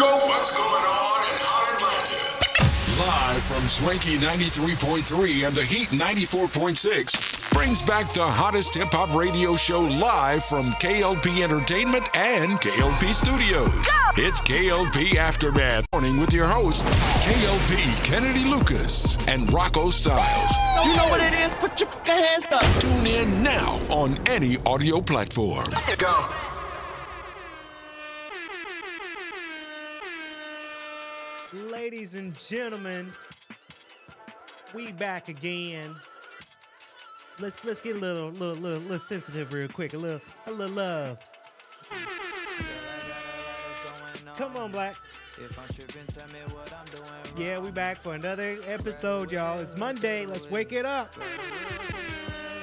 What's going on in Hot Atlanta? Live from Swanky 93.3 and the Heat 94.6 brings back the hottest hip-hop radio show live from K.L.P. Entertainment and K.L.P. Studios. Go! It's K.L.P. Aftermath Morning with your host, K.L.P. Kennedy Lucas and Rocco Styles. You know what it is? Put your hands up. Tune in now on any audio platform. Go. Ladies and gentlemen, we back again. Let's get a little sensitive real quick. A little love. Come on, Black. Yeah, we back for another episode, y'all. It's Monday. Let's wake it up.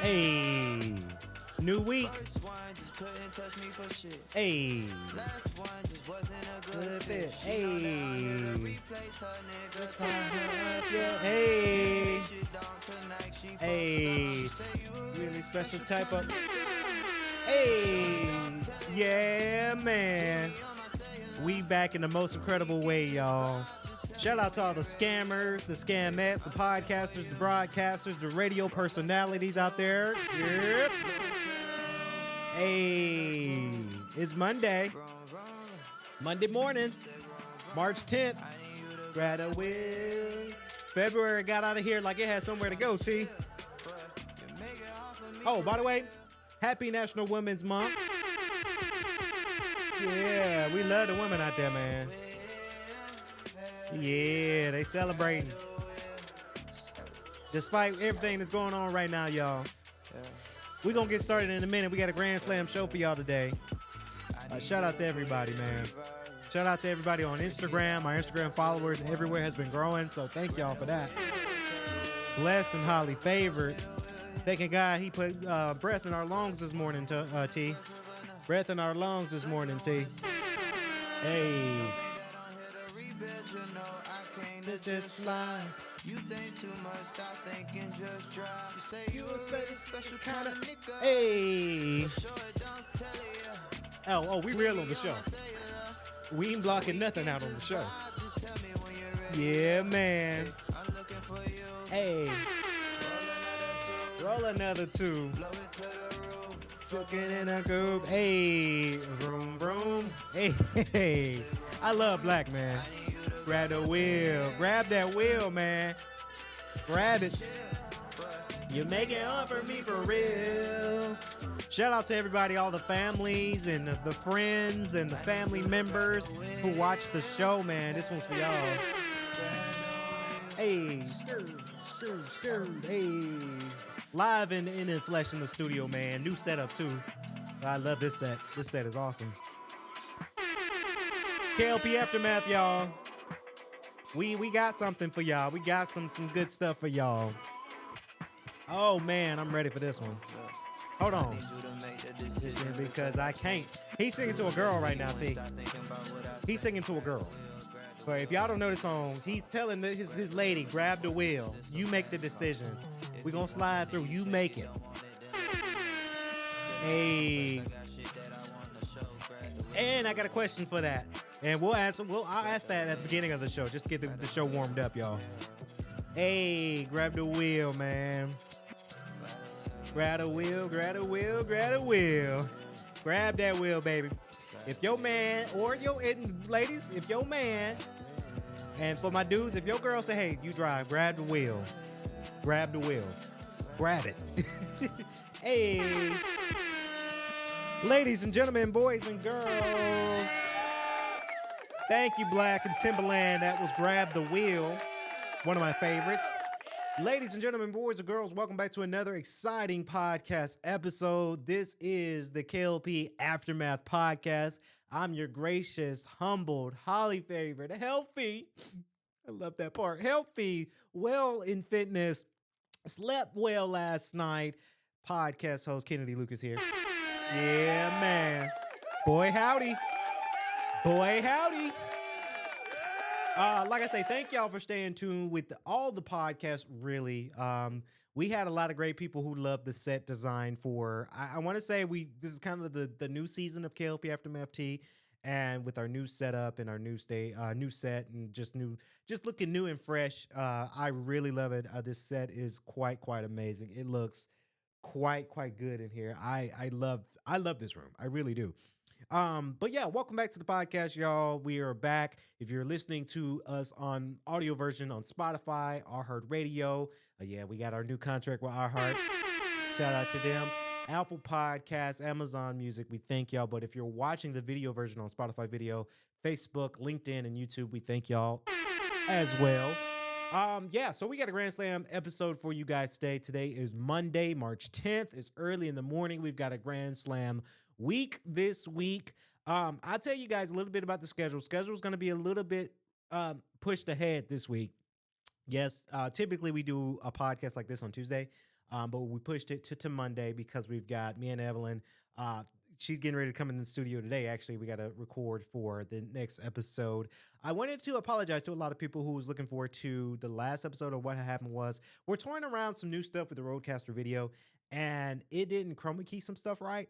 Hey, new week. Hey, good fit. Hey, hey, really special type of. Hey, yeah, man. We back in the most incredible way, y'all. Shout out to all the scammers, the scamettes, the podcasters, the broadcasters, the radio personalities out there. Yep. Hey, it's Monday. Monday morning, March 10th. Greta will. February got out of here like it had somewhere to go, T. Oh, by the way, happy National Women's Month. Yeah, we love the women out there, man. Yeah, they celebrating. Despite everything that's going on right now, y'all. We're going to get started in a minute. We got a Grand Slam show for y'all today. Shout out to everybody, man. Shout out to everybody on Instagram. Our Instagram followers everywhere has been growing, so thank y'all for that. Blessed and highly favored. Thanking God he put breath in our lungs this morning, T. Breath in our lungs this morning, T. Hey. Just slide. You think too much, stop thinking, just drive. You say you a special kind of nigga. Hey. Oh, we real on the show. We ain't blocking nothing out on the show. Yeah, man. Hey. Roll another two. Looking in a coupe. Hey. Vroom, vroom. Hey. I love Black, man. Grab the wheel. Grab that wheel, man. Grab it. You make it on for me for real. Shout out to everybody, all the families and the friends and the family members who watch the show, man. This one's for y'all. Hey, skirt. Hey. Live in the flesh in the studio, man. New setup, too. I love this set. This set is awesome. K.L.P. Aftermath, y'all. We got something for y'all. We got some good stuff for y'all. Oh, man, I'm ready for this one. Hold on. Because I can't. He's singing to a girl right now, T. He's singing to a girl. But if y'all don't know the song, he's telling his lady, grab the wheel. You make the decision. We're going to slide through. You make it. Hey. And I got a question for that. And I'll ask that at the beginning of the show. Just to get the show warmed up, y'all. Hey, grab the wheel, man. Grab the wheel. Grab that wheel, baby. If your man ladies, if your man, and for my dudes, if your girl say, hey, you drive, grab the wheel. Grab the wheel. Grab it. Hey. Ladies and gentlemen, boys and girls. Thank you, Black and Timberland. That was Grab the Wheel. One of my favorites. Ladies and gentlemen, boys and girls, welcome back to another exciting podcast episode. This is the K.L.P. Aftermath Podcast. I'm your gracious, humbled, highly favored, healthy, I love that part, healthy, well in fitness, slept well last night, podcast host Kennedy Lucas here. Yeah, man. Boy, howdy. Like I say, thank y'all for staying tuned with all the podcasts, really. We had a lot of great people who loved the set design for, I want to say this is kind of the new season of K.L.P. Aftermath T. And with our new setup and our new set, and just looking new and fresh, I really love it. This set is quite amazing. It looks quite good in here. I love this room. I really do. But yeah, welcome back to the podcast, y'all. We are back. If you're listening to us on audio version on Spotify, iHeart Radio, yeah, we got our new contract with iHeart. Shout out to them. Apple Podcasts, Amazon Music, we thank y'all. But if you're watching the video version on Spotify Video, Facebook, LinkedIn, and YouTube, we thank y'all as well. Yeah, so we got a Grand Slam episode for you guys today. Today is Monday, March 10th. It's early in the morning. We've got a Grand Slam week this week. I'll tell you guys a little bit about the schedule. Schedule is going to be a little bit pushed ahead this week. Yes, typically we do a podcast like this on Tuesday, but we pushed it to Monday because we've got me and Evelyn. She's getting ready to come in the studio today. Actually, we got to record for the next episode. I wanted to apologize to a lot of people who was looking forward to the last episode. Of what happened was we're toying around some new stuff with the Roadcaster video, and it didn't chroma key some stuff right.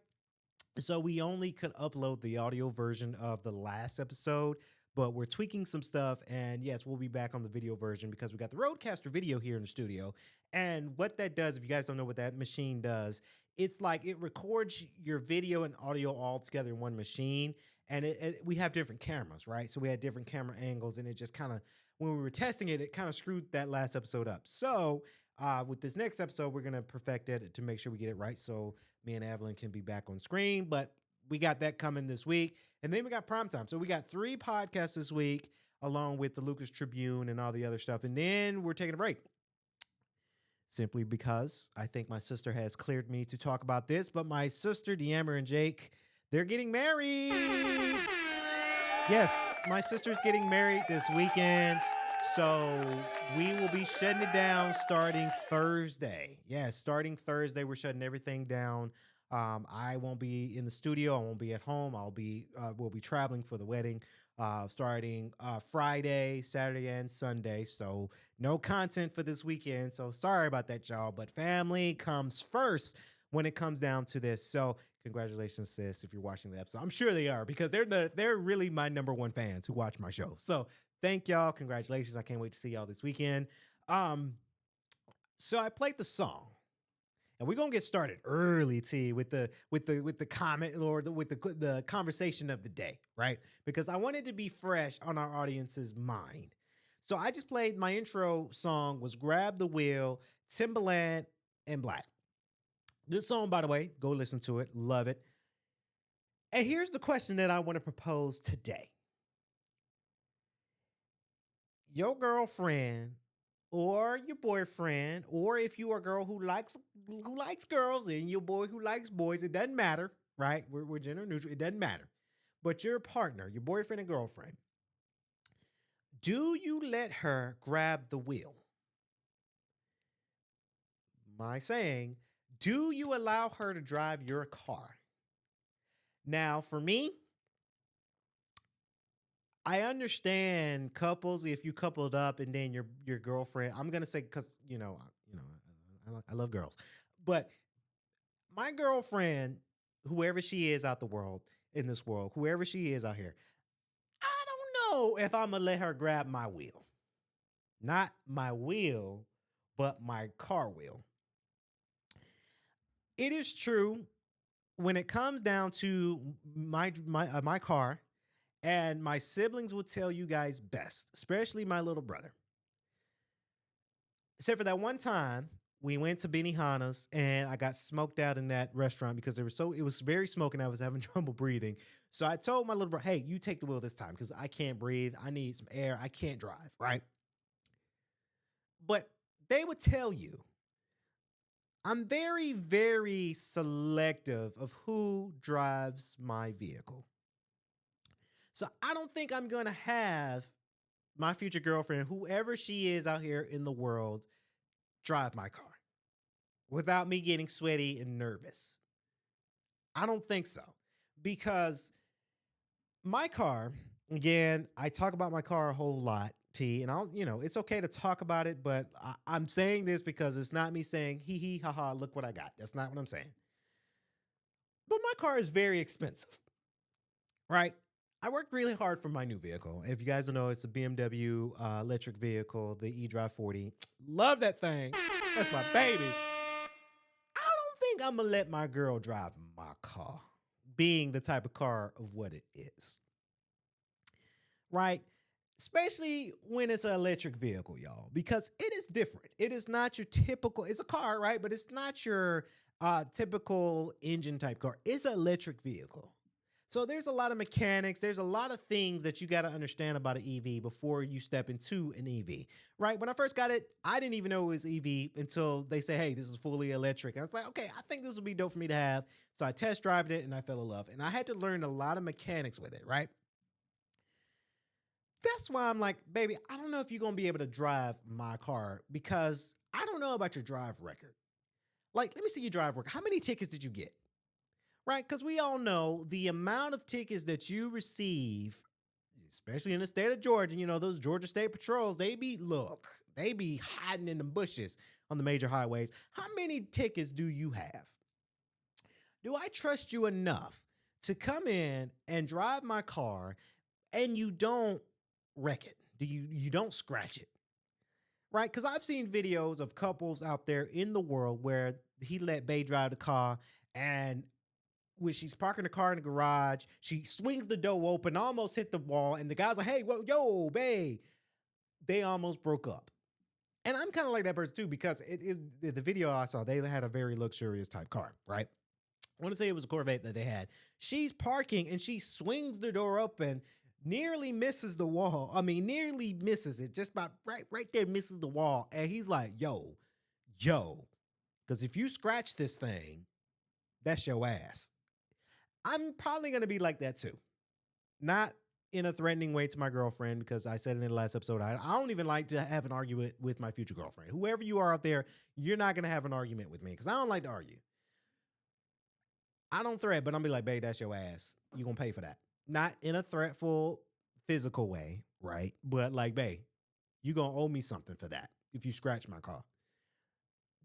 So we only could upload the audio version of the last episode, but we're tweaking some stuff. And yes, we'll be back on the video version because we got the Roadcaster video here in the studio. And what that does, if you guys don't know what that machine does, it's like it records your video and audio all together in one machine. And we have different cameras, right? So we had different camera angles, and it just kind of, when we were testing it, it kind of screwed that last episode up. So with this next episode, we're going to perfect it to make sure we get it right. So me and Evelyn can be back on screen, but we got that coming this week. And then we got primetime. So we got 3 podcasts this week, along with the Lucas Tribune and all the other stuff. And then we're taking a break. Simply because I think my sister has cleared me to talk about this. But my sister, Deamber and Jake, they're getting married. Yes, my sister's getting married this weekend. So we will be shutting it down starting Thursday. Yeah, starting Thursday, we're shutting everything down. I won't be in the studio. I won't be at home. We'll be traveling for the wedding, starting Friday, Saturday, and Sunday. So no content for this weekend. So sorry about that, y'all. But family comes first when it comes down to this. So congratulations, sis, if you're watching the episode. I'm sure they are, because they're really my number one fans who watch my show. So thank y'all. Congratulations. I can't wait to see y'all this weekend. So I played the song. And we're gonna get started early, T, with the comment, or with the conversation of the day, right? Because I wanted to be fresh on our audience's mind. So I just played, my intro song was "Grab the Wheel," Timbaland and Black. This song, by the way, go listen to it, love it. And here's the question that I want to propose today: your girlfriend or your boyfriend, or if you are a girl who likes girls, and your boy who likes boys, it doesn't matter, right? We're gender neutral. It doesn't matter. But your partner, your boyfriend and girlfriend, do you let her grab the wheel? My saying, do you allow her to drive your car? Now, for me, I understand couples, if you coupled up and then your girlfriend, I'm gonna say, because I love girls, but my girlfriend, whoever she is out the world, in this world, whoever she is out here, I don't know if I'm gonna let her grab my wheel. Not my wheel, but my car wheel. It is true, when it comes down to my car, and my siblings will tell you guys best, especially my little brother. Except for that one time we went to Benihana's and I got smoked out in that restaurant because it was very smoky and I was having trouble breathing. So I told my little brother, hey, you take the wheel this time because I can't breathe. I need some air. I can't drive, right? But they would tell you, I'm very, very selective of who drives my vehicle. So I don't think I'm going to have my future girlfriend, whoever she is out here in the world, drive my car without me getting sweaty and nervous. I don't think so, because my car, again, I talk about my car a whole lot, T, and it's okay to talk about it, but I'm saying this because it's not me saying, hee hee, ha ha, look what I got. That's not what I'm saying. But my car is very expensive, right? I worked really hard for my new vehicle. If you guys don't know, it's a BMW electric vehicle, the eDrive 40. Love that thing. That's my baby. I don't think I'm gonna let my girl drive my car, being the type of car of what it is. Right? Especially when it's an electric vehicle, y'all, because it is different. It is not your typical, it's a car, right? But it's not your typical engine type car. It's an electric vehicle. So there's a lot of mechanics. There's a lot of things that you got to understand about an EV before you step into an EV, right? When I first got it, I didn't even know it was EV until they say, hey, this is fully electric. And I was like, okay, I think this would be dope for me to have. So I test drove it and I fell in love. And I had to learn a lot of mechanics with it, right? That's why I'm like, baby, I don't know if you're going to be able to drive my car because I don't know about your drive record. Like, let me see your drive record. How many tickets did you get? Right? Because we all know the amount of tickets that you receive, especially in the state of Georgia, you know, those Georgia State Patrols, they be hiding in the bushes on the major highways. How many tickets do you have? Do I trust you enough to come in and drive my car and you don't wreck it? You don't scratch it? Right? Because I've seen videos of couples out there in the world where he let Bay drive the car, and when she's parking the car in the garage, she swings the door open, almost hit the wall, and the guy's like, hey, whoa, yo, babe. They almost broke up. And I'm kind of like that person too, because the video I saw, they had a very luxurious type car, right? I want to say it was a Corvette that they had. She's parking and she swings the door open, nearly misses the wall. I mean, nearly misses it, just about right there, misses the wall. And he's like, yo, because if you scratch this thing, that's your ass. I'm probably going to be like that too. Not in a threatening way to my girlfriend, because I said it in the last episode, I don't even like to have an argument with my future girlfriend. Whoever you are out there, you're not going to have an argument with me because I don't like to argue. I don't threat, but I'm be like, babe, that's your ass. You're going to pay for that. Not in a threatful, physical way, right? But like, babe, you're going to owe me something for that if you scratch my car.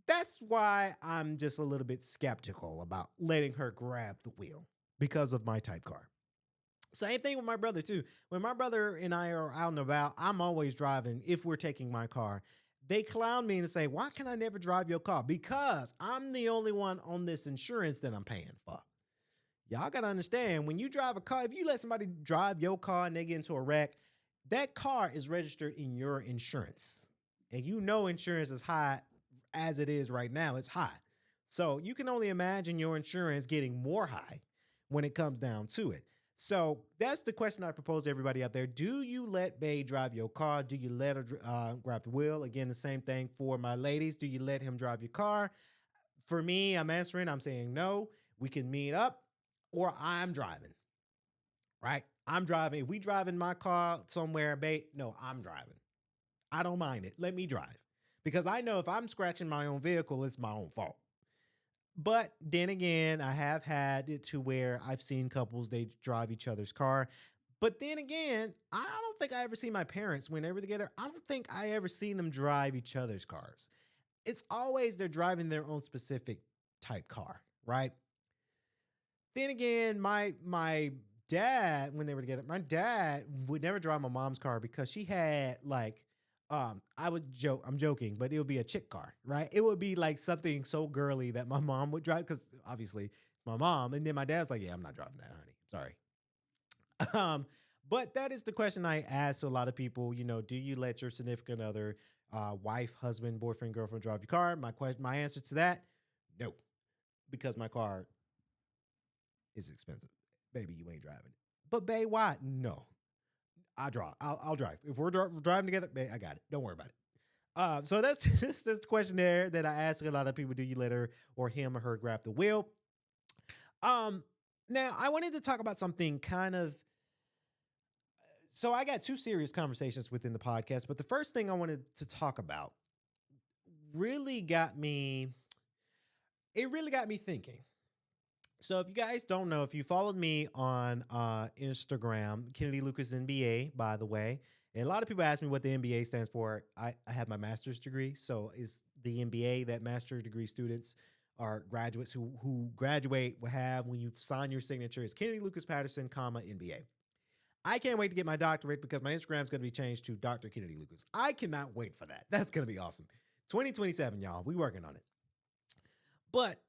That's why I'm just a little bit skeptical about letting her grab the wheel because of my type car. Same thing with my brother too. When my brother and I are out and about, I'm always driving. If we're taking my car, they clown me and say, why can I never drive your car? Because I'm the only one on this insurance that I'm paying for. Y'all got to understand, when you drive a car, if you let somebody drive your car and they get into a wreck, that car is registered in your insurance. And you know insurance is high as it is right now. It's high. So you can only imagine your insurance getting more high when it comes down to it. So that's the question I propose to everybody out there. Do you let Bae drive your car? Do you let her grab the wheel? Again, the same thing for my ladies. Do you let him drive your car? For me, I'm saying no. We can meet up, or I'm driving, right? I'm driving. If we drive in my car somewhere, Bae, no, I'm driving. I don't mind it. Let me drive. Because I know if I'm scratching my own vehicle, it's my own fault. But then again, I have had it to where I've seen couples, they drive each other's car. But then again, I don't think I ever see my parents, when they were together, I don't think I ever seen them drive each other's cars. It's always they're driving their own specific type car, right? Then again, my dad, when they were together, my dad would never drive my mom's car because she had like, I would joke, I'm joking, but it would be a chick car, right? It would be like something so girly that my mom would drive, because obviously it's my mom. And then my dad's like, yeah, I'm not driving that, honey. Sorry. But that is the question I ask to a lot of people. You know, do you let your significant other, wife, husband, boyfriend, girlfriend drive your car? My answer to that, no, because my car is expensive. Baby, you ain't driving it. But babe, why? No. I'll drive. If we're driving together, babe, I got it. Don't worry about it. So that's the question there that I ask a lot of people. Do you let her or him or her grab the wheel? Now I wanted to talk about something kind of. So I got two serious conversations within the podcast, but the first thing I wanted to talk about really got me thinking. So if you guys don't know, if you followed me on Instagram, Kennedy Lucas NBA, by the way, and a lot of people ask me what the NBA stands for. I have my master's degree. So it's the NBA that master's degree students are graduates who graduate will have when you sign your signature. It's Kennedy Lucas Patterson, comma, NBA. I can't wait to get my doctorate because my Instagram is going to be changed to Dr. Kennedy Lucas. I cannot wait for that. That's going to be awesome. 2027, y'all. We working on it. But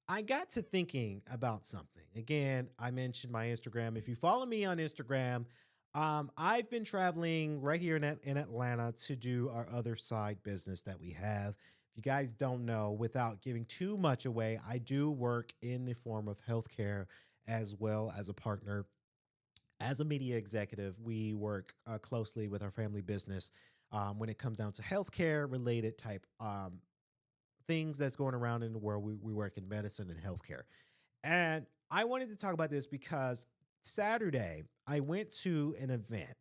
I got to thinking about something. Again, I mentioned my Instagram. If you follow me on Instagram, I've been traveling right here in Atlanta to do our other side business that we have. If you guys don't know, without giving too much away, I do work in the form of healthcare as well as a partner. As a media executive, we work closely with our family business when it comes down to healthcare related type things that's going around in the world. We work in medicine and healthcare. And I wanted to talk about this because Saturday I went to an event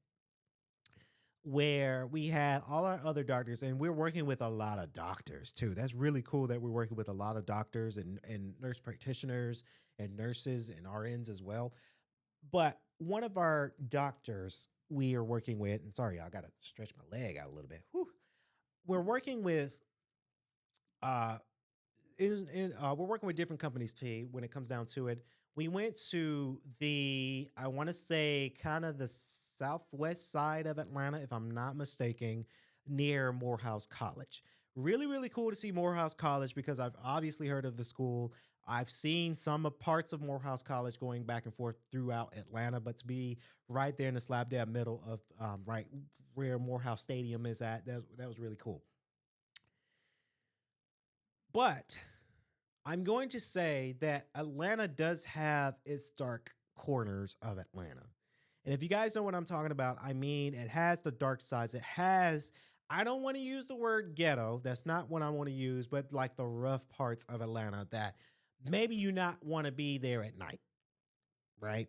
where we had all our other doctors, and we're working with a lot of doctors too. That's really cool that we're working with a lot of doctors and nurse practitioners and nurses and RNs as well. But one of our doctors we are working with, and sorry, I got to stretch my leg out a little bit. Whew. We're working with uh, we're working with different companies too when it comes down to it. We went to I want to say, kind of the southwest side of Atlanta, if I'm not mistaken, near Morehouse College. Really, really cool to see Morehouse College because I've obviously heard of the school. I've seen some of parts of Morehouse College going back and forth throughout Atlanta, but to be right there in the slab dab middle of right where Morehouse Stadium is at, that was really cool. But I'm going to say that Atlanta does have its dark corners of Atlanta. And if you guys know what I'm talking about, I mean, it has the dark sides. It has, I don't want to use the word ghetto. That's not what I want to use, but like the rough parts of Atlanta that maybe you not want to be there at night, right?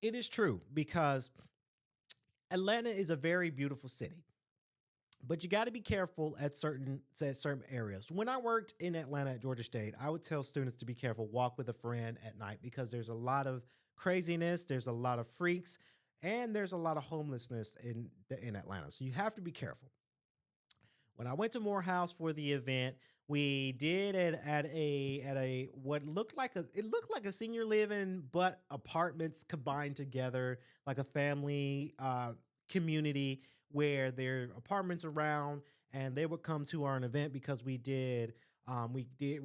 It is true because Atlanta is a very beautiful city. But you got to be careful at certain areas. When I worked in Atlanta at Georgia State, I would tell students to be careful, walk with a friend at night because there's a lot of craziness, there's a lot of freaks, and there's a lot of homelessness in Atlanta. So you have to be careful. When I went to Morehouse for the event, we did it at a what looked like a senior living, but apartments combined together, like a family community where there are apartments around, and they would come to our event because we did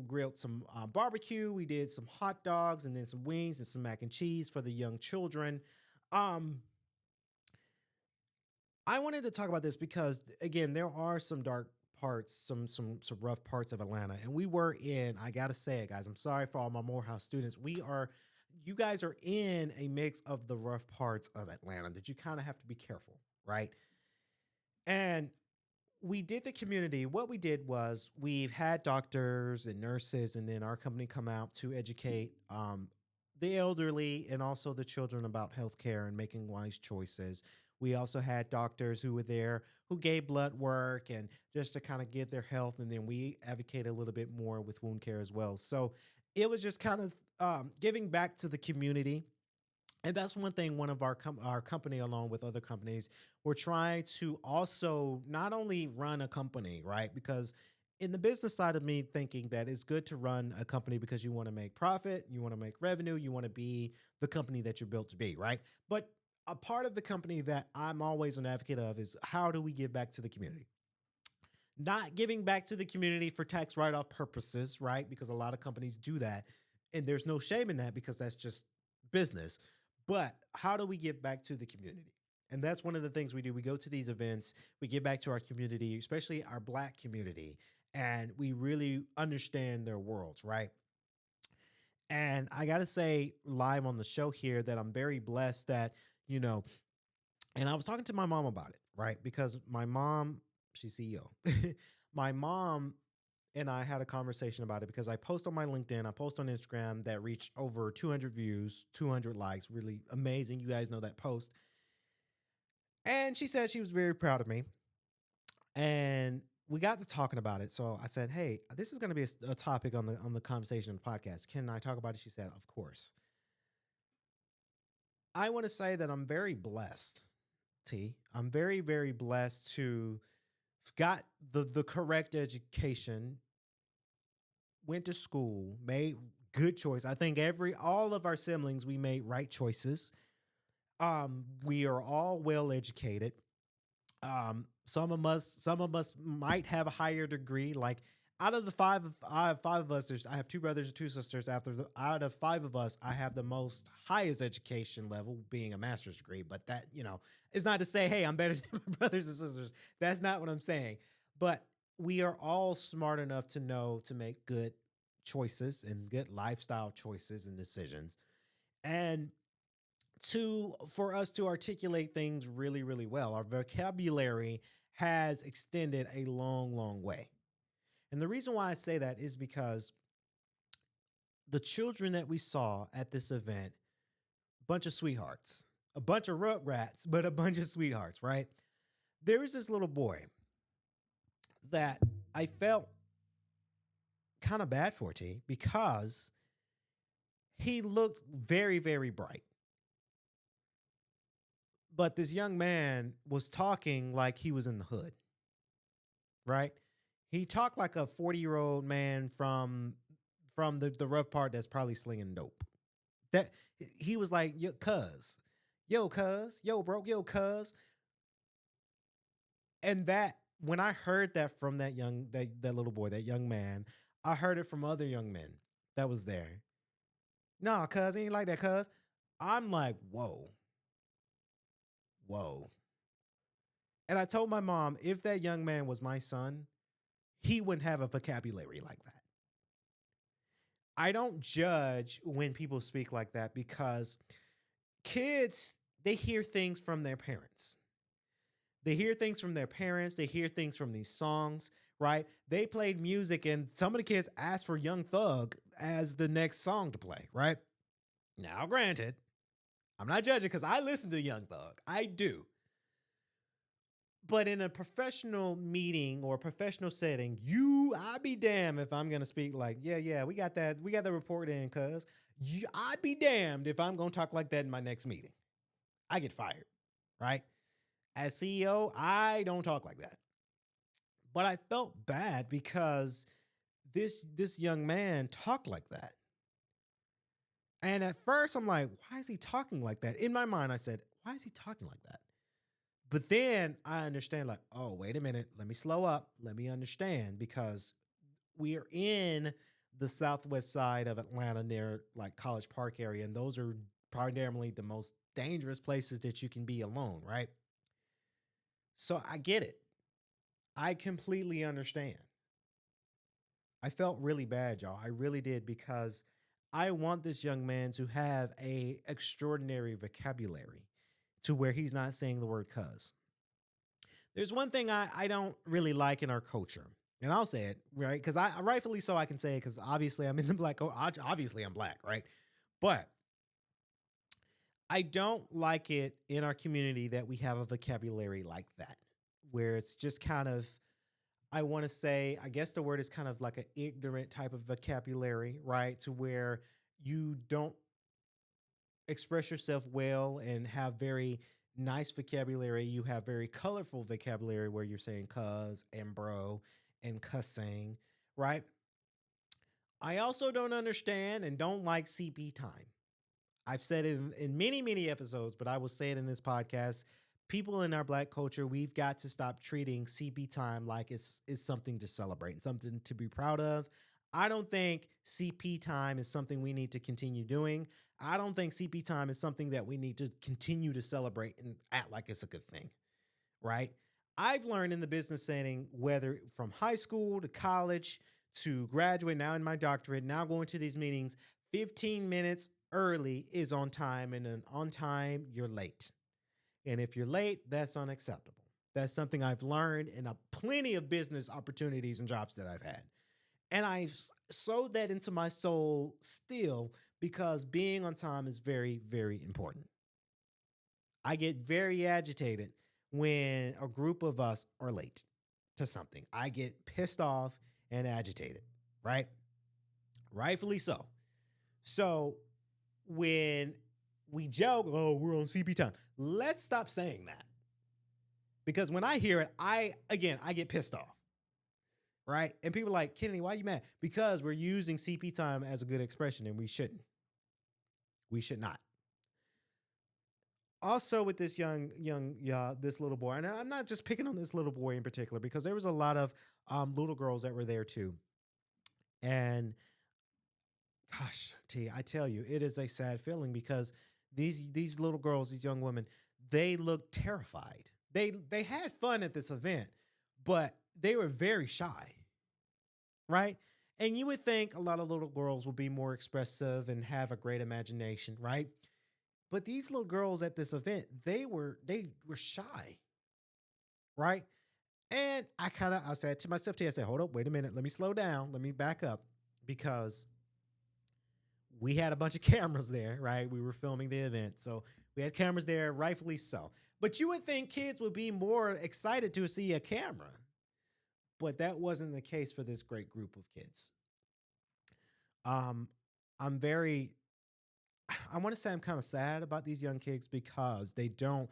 grilled some barbecue, we did some hot dogs, and then some wings and some mac and cheese for the young children. Um, I wanted to talk about this because again, there are some dark parts, some rough parts of Atlanta, and we were in. I gotta say it, guys. I'm sorry for all my Morehouse students. You guys are in a mix of the rough parts of Atlanta that you kind of have to be careful, right? And we did the community. What we did was we've had doctors and nurses, and then our company come out to educate the elderly and also the children about healthcare and making wise choices. We also had doctors who were there who gave blood work and just to kind of get their health. And then we advocate a little bit more with wound care as well. So it was just kind of giving back to the community. And that's one thing. One of our company, along with other companies, we're trying to also not only run a company, right? Because in the business side of me, thinking that it's good to run a company because you want to make profit, you want to make revenue, you want to be the company that you're built to be, right? But a part of the company that I'm always an advocate of is how do we give back to the community? Not giving back to the community for tax write-off purposes, right? Because a lot of companies do that. And there's no shame in that because that's just business. But how do we give back to the community? And that's one of the things we do. We go to these events, we give back to our community, especially our Black community, and we really understand their worlds, right? And I got to say, live on the show here, that I'm very blessed that, you know, and I was talking to my mom about it, right? Because my mom, she's CEO. My mom and I had a conversation about it because I post on my LinkedIn, I post on Instagram that reached over 200 views, 200 likes, really amazing. You guys know that post. And she said she was very proud of me. And we got to talking about it. So I said, "Hey, this is going to be a topic on the conversation on the podcast. Can I talk about it?" She said, "Of course." I want to say that I'm very blessed, T. I'm very, very blessed to have got the correct education, went to school, made good choice. I think all of our siblings, we made right choices. We are all well educated. Some of us might have a higher degree. Like out of the I have five of us. I have two brothers and two sisters. Out of five of us, I have the most highest education level, being a master's degree. But that is not to say, hey, I'm better than my brothers and sisters. That's not what I'm saying. But we are all smart enough to know to make good choices and good lifestyle choices and decisions, and to for us to articulate things really, really well. Our vocabulary has extended a long, long way. And the reason why I say that is because the children that we saw at this event, bunch of sweethearts, a bunch of rugrats, but a bunch of sweethearts, right? There was this little boy that I felt kind of bad for, T, because he looked very, very bright. But this young man was talking like he was in the hood, right? He talked like a 40-year-old man from the rough part that's probably slinging dope. That he was like, yo, cuz, yo, bro, yo, cuz. And that when I heard that from that little boy, that young man, I heard it from other young men that was there. Nah, cuz, he ain't like that, cuz. I'm like, whoa, whoa. And I told my mom, if that young man was my son, he wouldn't have a vocabulary like that. I don't judge when people speak like that because kids, they hear things from their parents. They hear things from their parents. They hear things from these songs, right? They played music and some of the kids asked for Young Thug as the next song to play, right? Now, granted, I'm not judging because I listen to Young Thug. I do. But in a professional meeting or a professional setting, I'd be damned if I'm gonna speak like, yeah, we got that, we got the report in, cuz I'd be damned if I'm gonna talk like that in my next meeting. I get fired, right? As CEO, I don't talk like that. But I felt bad because this young man talked like that. And at first I'm like, why is he talking like that? In my mind, I said, why is he talking like that? But then I understand, like, oh, wait a minute. Let me slow up. Let me understand because we are in the southwest side of Atlanta near like College Park area. And those are primarily the most dangerous places that you can be alone, right? So I get it. I completely understand. I felt really bad, y'all. I really did because I want this young man to have a extraordinary vocabulary to where he's not saying the word cuz. There's one thing I don't really like in our culture, and I'll say it, right? Because I rightfully so I can say it because obviously I'm in the black, obviously I'm black, right? But I don't like it in our community that we have a vocabulary like that, where it's just kind of, I want to say, I guess the word is kind of like an ignorant type of vocabulary, right? To where you don't express yourself well and have very nice vocabulary. You have very colorful vocabulary where you're saying cuz and bro and cussing, right? I also don't understand and don't like CP time. I've said it in many, many episodes, but I will say it in this podcast. People in our black culture, we've got to stop treating CP time like it's something to celebrate and something to be proud of. I don't think CP time is something we need to continue doing. I don't think CP time is something that we need to continue to celebrate and act like it's a good thing, right? I've learned in the business setting, whether from high school to college to graduate, now in my doctorate, now going to these meetings, 15 minutes early is on time, and then on time, you're late. And if you're late, that's unacceptable. That's something I've learned in plenty of business opportunities and jobs that I've had. And I've sewed that into my soul still because being on time is very, very important. I get very agitated when a group of us are late to something. I get pissed off and agitated, right? Rightfully so. So when we joke, oh, we're on CP time, let's stop saying that. Because when I hear it, I get pissed off. Right? And people are like, Kennedy, why are you mad? Because we're using CP time as a good expression and we shouldn't. We should not. Also with this this little boy, and I'm not just picking on this little boy in particular because there was a lot of little girls that were there too. And gosh, T, I tell you, it is a sad feeling because these little girls, these young women, they look terrified. They had fun at this event, but they were very shy, right? And you would think a lot of little girls would be more expressive and have a great imagination, right? But these little girls at this event, they were shy, right? And I said to myself, T, I said, hold up, wait a minute, let me slow down, let me back up because we had a bunch of cameras there, right? We were filming the event. So we had cameras there, rightfully so. But you would think kids would be more excited to see a camera. But that wasn't the case for this great group of kids. Um, I'm very, I want to say I'm kind of sad about these young kids because they don't,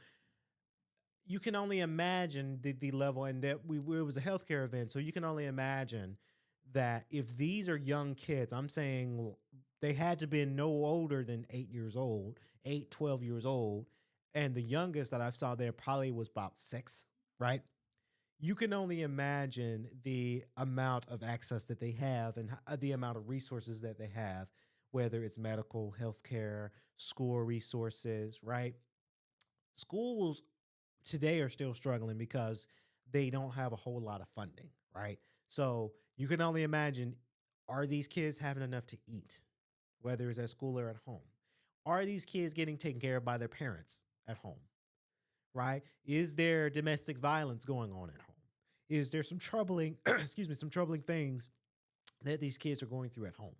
you can only imagine the level, and that it was a healthcare event. So you can only imagine that if these are young kids, I'm saying they had to be no older than 8 years old, 8, 12 years old. And the youngest that I saw there probably was about 6, right? You can only imagine the amount of access that they have and the amount of resources that they have, whether it's medical, healthcare, school resources, right? Schools today are still struggling because they don't have a whole lot of funding, right? So you can only imagine, are these kids having enough to eat, whether it's at school or at home? Are these kids getting taken care of by their parents at home, right? Is there domestic violence going on at home? Is there some troubling, excuse me, some troubling things that these kids are going through at home,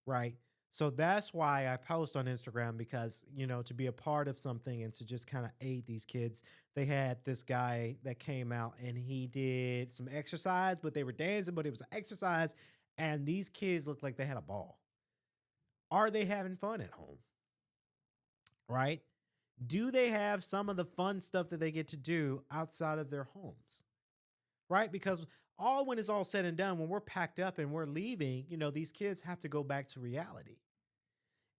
right? So that's why I post on Instagram because, to be a part of something and to just kind of aid these kids. They had this guy that came out and he did some exercise, but they were dancing, but it was an exercise. And these kids looked like they had a ball. Are they having fun at home? Right? Do they have some of the fun stuff that they get to do outside of their homes? Right? Because all when it's all said and done, when we're packed up and we're leaving, these kids have to go back to reality.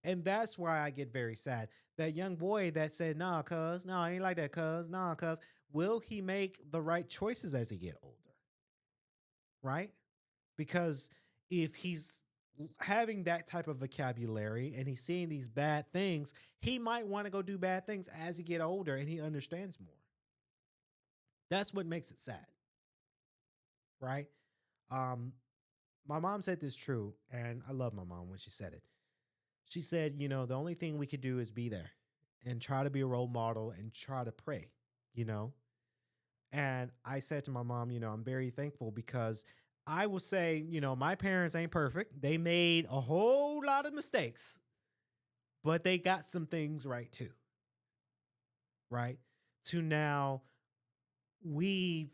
And that's why I get very sad. That young boy that said, nah, cuz, no, I ain't like that, cuz, nah, cuz, will he make the right choices as he get older? Right? Because if he's having that type of vocabulary and he's seeing these bad things, he might want to go do bad things as he get older and he understands more. That's what makes it sad, right? Um, my mom said this true, and I love my mom when she said it. She said, the only thing we could do is be there and try to be a role model and try to pray, you know? And I said to my mom, I'm very thankful because I will say, my parents ain't perfect. They made a whole lot of mistakes, but they got some things right too, right? To now we've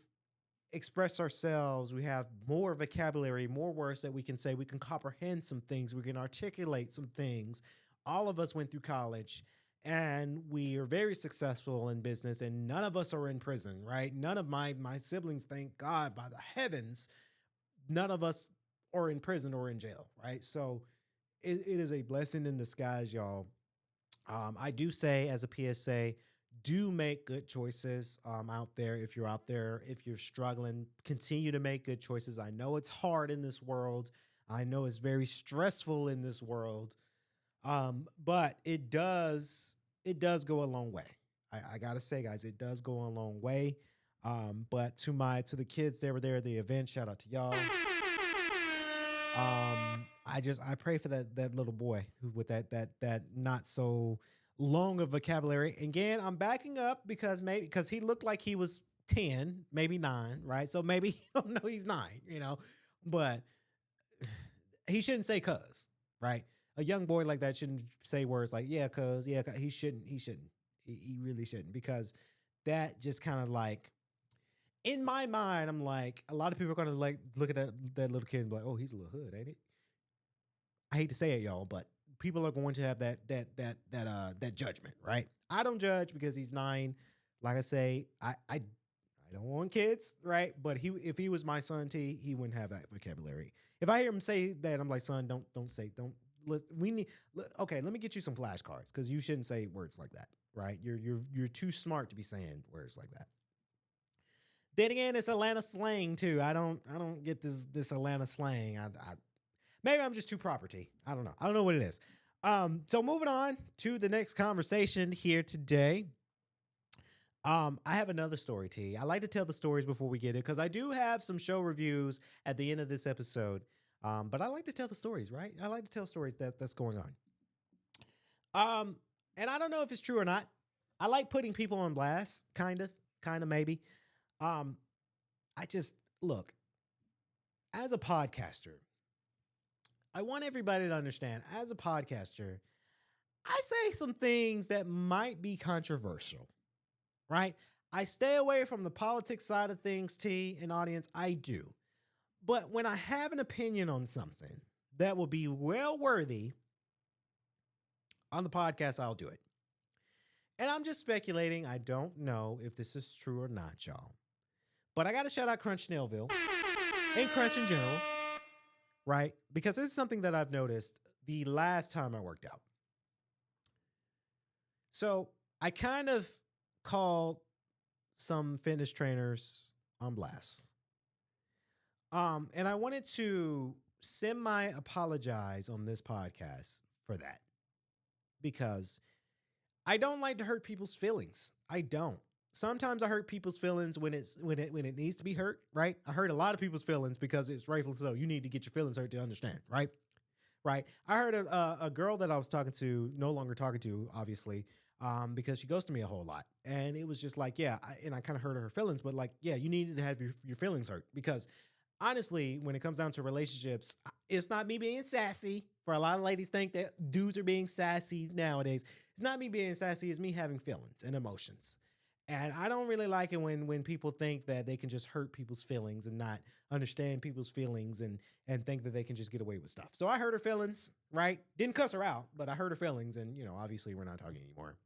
expressed ourselves. We have more vocabulary, more words that we can say. We can comprehend some things. We can articulate some things. All of us went through college and we are very successful in business, and none of us are in prison, right? None of my siblings, thank God, by the heavens, none of us are in prison or in jail, right? So it is a blessing in disguise, y'all. I do say as a PSA, do make good choices out there. If you're out there, if you're struggling, continue to make good choices. I know it's hard in this world. I know it's very stressful in this world. But it does go a long way. I gotta say, guys, it does go a long way. But to the kids that were there at the event, shout out to y'all. I pray for that little boy who with that not so long of vocabulary. Again, I'm backing up because he looked like he was 10, maybe 9, right? So maybe no, he's 9, but he shouldn't say cuz, right? A young boy like that shouldn't say words like yeah, cuz, yeah, he shouldn't. He really shouldn't because that just kind of like in my mind, I'm like, a lot of people are gonna like look at that little kid and be like, oh, he's a little hood, ain't it? I hate to say it, y'all, but people are going to have that judgment, right? I don't judge because he's 9. Like I say, I don't want kids, right? But if he was my son, T, he wouldn't have that vocabulary. If I hear him say that, I'm like, son, don't we need. Okay, let me get you some flashcards because you shouldn't say words like that, right? You're too smart to be saying words like that. Then again, it's Atlanta slang too. I don't get this Atlanta slang. Maybe I'm just too property. I don't know. I don't know what it is. So moving on to the next conversation here today. I have another story, T. I like to tell the stories before we get it because I do have some show reviews at the end of this episode. But I like to tell the stories, right? I like to tell stories that's going on. And I don't know if it's true or not. I like putting people on blast, kind of, maybe. Um, I just look as a podcaster. I want everybody to understand, as a podcaster, I say some things that might be controversial, right? I stay away from the politics side of things, T, and audience. I do. But when I have an opinion on something that will be well worthy on the podcast, I'll do it. And I'm just speculating. I don't know if this is true or not, y'all. But I got to shout out Crunch Snellville and Crunch in general, right? Because this is something that I've noticed the last time I worked out. So I kind of called some fitness trainers on blast. And I wanted to semi-apologize on this podcast for that. Because I don't like to hurt people's feelings. I don't. Sometimes I hurt people's feelings when it needs to be hurt, right? I hurt a lot of people's feelings because it's rightful so. You need to get your feelings hurt to understand, right? Right. I heard a girl that I was talking to, no longer talking to, obviously, because she goes to me a whole lot. And it was just like, yeah, and I kind of hurt her feelings, but like, yeah, you needed to have your feelings hurt because honestly, when it comes down to relationships, it's not me being sassy. For a lot of ladies think that dudes are being sassy nowadays. It's not me being sassy. It's me having feelings and emotions. And I don't really like it when people think that they can just hurt people's feelings and not understand people's feelings and think that they can just get away with stuff. So I hurt her feelings, right? Didn't cuss her out, but I hurt her feelings. And, obviously we're not talking anymore.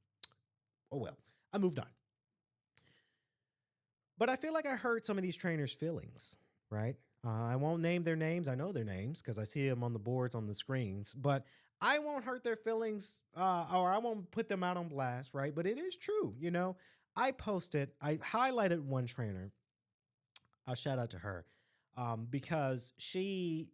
Oh, well, I moved on. But I feel like I hurt some of these trainers' feelings, right? I won't name their names. I know their names because I see them on the boards, on the screens. But I won't hurt their feelings or I won't put them out on blast, right? But it is true, I highlighted one trainer. I'll shout out to her because it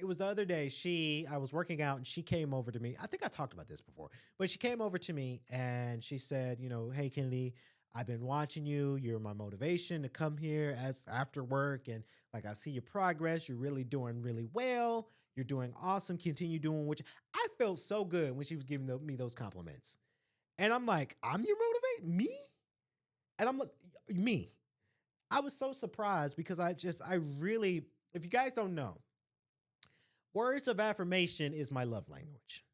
was the other day, I was working out and she came over to me. I think I talked about this before, but she came over to me and she said, hey, Kennedy, I've been watching you. You're my motivation to come here as after work. And like, I see your progress. You're really doing really well. You're doing awesome. Continue doing I felt so good when she was giving me those compliments. And I'm like, I'm your motivate? Me? And I'm like, me. I was so surprised because I really, if you guys don't know, words of affirmation is my love language.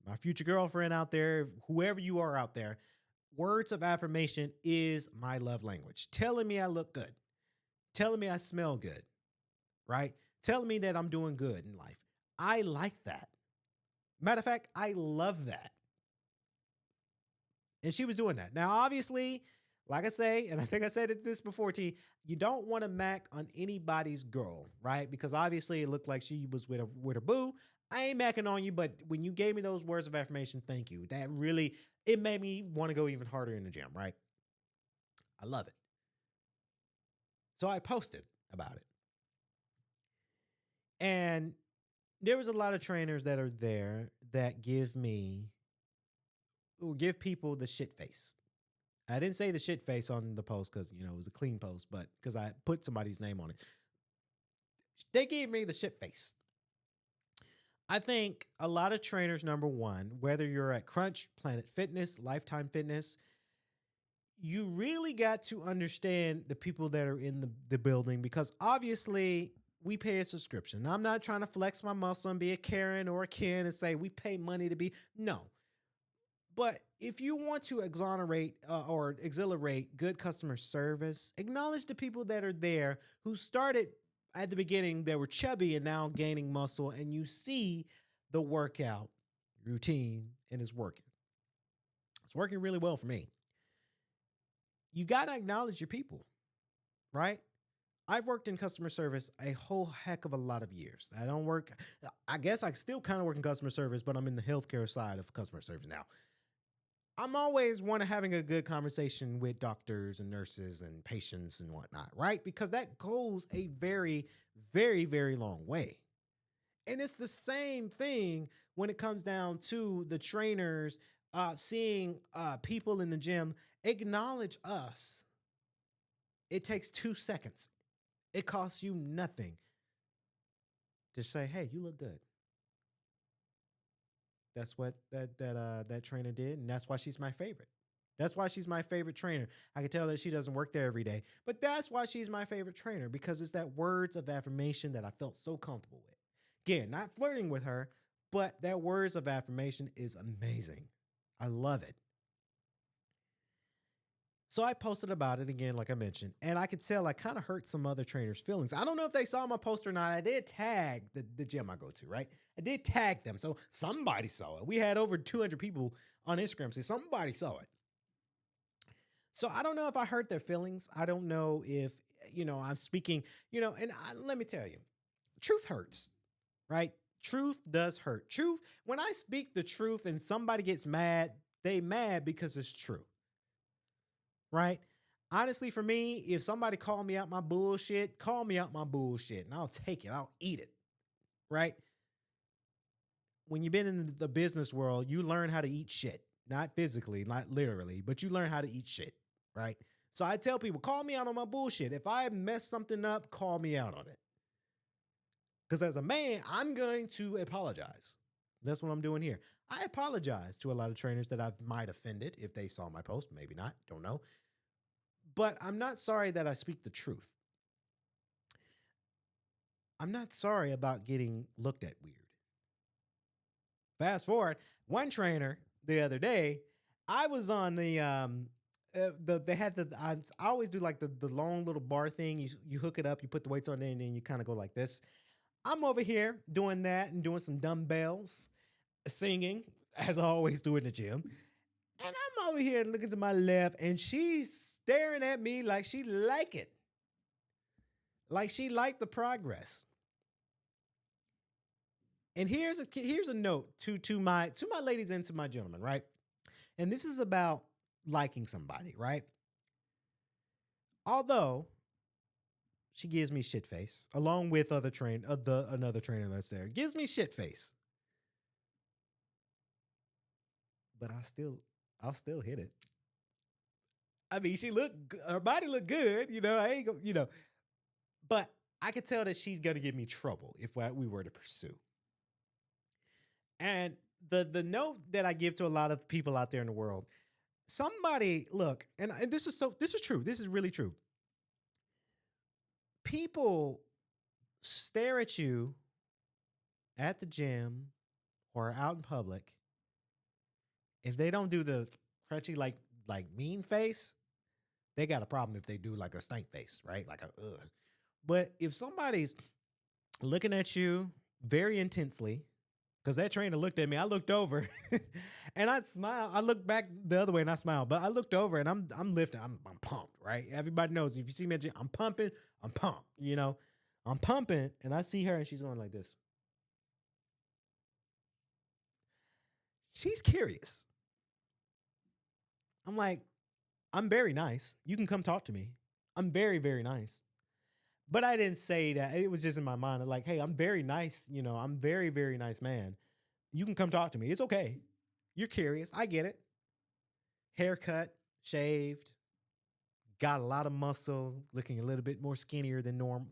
My future girlfriend out there, whoever you are out there, words of affirmation is my love language. Telling me I look good. Telling me I smell good, right? Telling me that I'm doing good in life. I like that. Matter of fact, I love that. And she was doing that. Now, obviously, like I say, and I think I said this before, T, you don't want to mac on anybody's girl, right? Because obviously it looked like she was with her boo. I ain't macking on you, but when you gave me those words of affirmation, thank you. That really, it made me want to go even harder in the gym, right? I love it. So I posted about it. And there was a lot of trainers that are there that give people the shit face. I didn't say the shit face on the post because, it was a clean post, but because I put somebody's name on it. They gave me the shit face. I think a lot of trainers, number one, whether you're at Crunch, Planet Fitness, Lifetime Fitness, you really got to understand the people that are in the building because obviously we pay a subscription. Now, I'm not trying to flex my muscle and be a Karen or a Ken and say we pay money to be. No. But if you want to exonerate or exhilarate good customer service, acknowledge the people that are there who started at the beginning, they were chubby and now gaining muscle, and you see the workout routine and it's working. It's working really well for me. You got to acknowledge your people, right? I've worked in customer service a whole heck of a lot of years. I don't work, I guess I still kind of work in customer service, but I'm in the healthcare side of customer service now. I'm always one of having a good conversation with doctors and nurses and patients and whatnot, right? Because that goes a very, very, very long way. And it's the same thing when it comes down to the trainers seeing people in the gym acknowledge us. It takes 2 seconds. It costs you nothing to say, "Hey, you look good." That's what that trainer did, and that's why she's my favorite. That's why she's my favorite trainer. I can tell that she doesn't work there every day, but that's why she's my favorite trainer because it's that words of affirmation that I felt so comfortable with. Again, not flirting with her, but that words of affirmation is amazing. I love it. So I posted about it again, like I mentioned, and I could tell I kind of hurt some other trainers' feelings. I don't know if they saw my post or not. I did tag the gym I go to, right? I did tag them. So somebody saw it. We had over 200 people on Instagram say somebody saw it. So I don't know if I hurt their feelings. I don't know if, I'm speaking, let me tell you, truth hurts, right? Truth does hurt. Truth, when I speak the truth and somebody gets mad, they mad because it's true. Right? Honestly, for me, if somebody call me out my bullshit, call me out my bullshit and I'll take it. I'll eat it. Right? When you've been in the business world, you learn how to eat shit. Not physically, not literally, but you learn how to eat shit. Right? So I tell people, call me out on my bullshit. If I mess something up, call me out on it. Because as a man, I'm going to apologize. That's what I'm doing here. I apologize to a lot of trainers that I might offended if they saw my post. Maybe not. Don't know. But I'm not sorry that I speak the truth. I'm not sorry about getting looked at weird. Fast forward, one trainer the other day, I was on they had I always do like the long little bar thing. You hook it up, you put the weights on there, and then you kind of go like this. I'm over here doing that and doing some dumbbells, singing, as I always do in the gym. And I'm over here looking to my left, and she's staring at me like she like it. Like she liked the progress. And here's a note to my ladies and to my gentlemen, right? And this is about liking somebody, right? Although she gives me shit face, along with another trainer that's there, gives me shit face. But I'll still hit it. I mean, her body looked good, I ain't go, but I could tell that she's going to give me trouble if we were to pursue. And the note that I give to a lot of people out there in the world, somebody look, and this is true. This is really true. People stare at you at the gym or out in public. If they don't do the crunchy, like mean face, they got a problem if they do like a stank face, right? Like a ugh. But if somebody's looking at you very intensely, because that trainer looked at me, I looked over and I smiled. I looked back the other way and I smiled, but I looked over and I'm lifting. I'm pumped, right? Everybody knows if you see me at the gym, I'm pumping, I'm pumped, I'm pumping, and I see her and she's going like this. She's curious. I'm like, I'm very nice. You can come talk to me. I'm very, very nice. But I didn't say that. It was just in my mind. I'm like, hey, I'm very nice. I'm very, very nice man. You can come talk to me. It's okay. You're curious. I get it. Haircut, shaved, got a lot of muscle, looking a little bit more skinnier than normal.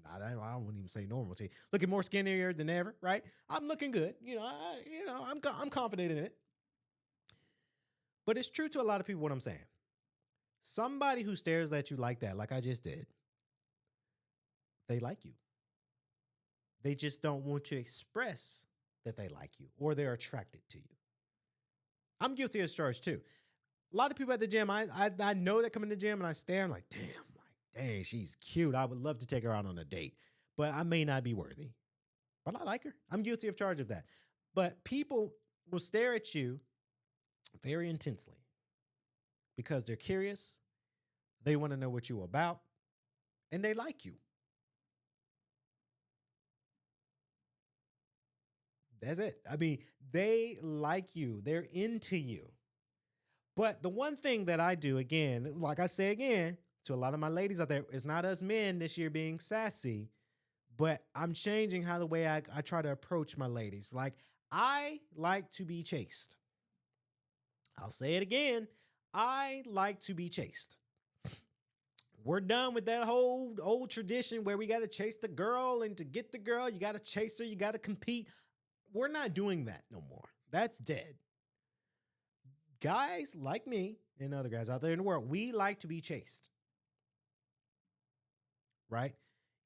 I wouldn't even say normal. Looking more skinnier than ever, right? I'm looking good. I'm confident in it. But it's true to a lot of people what I'm saying. Somebody who stares at you like that, like I just did, they like you. They just don't want to express that they like you or they're attracted to you. I'm guilty as charged too. A lot of people at the gym, I know that come in the gym and I stare, I'm like, dang, she's cute. I would love to take her out on a date, but I may not be worthy. But I like her. I'm guilty of charge of that. But people will stare at you very intensely because they're curious. They want to know what you're about. and they like you. That's it. I mean, they like you. They're into you. But the one thing that I do, again, like I say again, to a lot of my ladies out there, it's not us men this year being sassy, but I'm changing how the way I try to approach my ladies. Like, I like to be chased. I'll say it again. I like to be chased. We're done with that whole old tradition where we got to chase the girl, and to get the girl, you got to chase her, you got to compete. We're not doing that no more. That's dead. Guys like me and other guys out there in the world, we like to be chased. Right?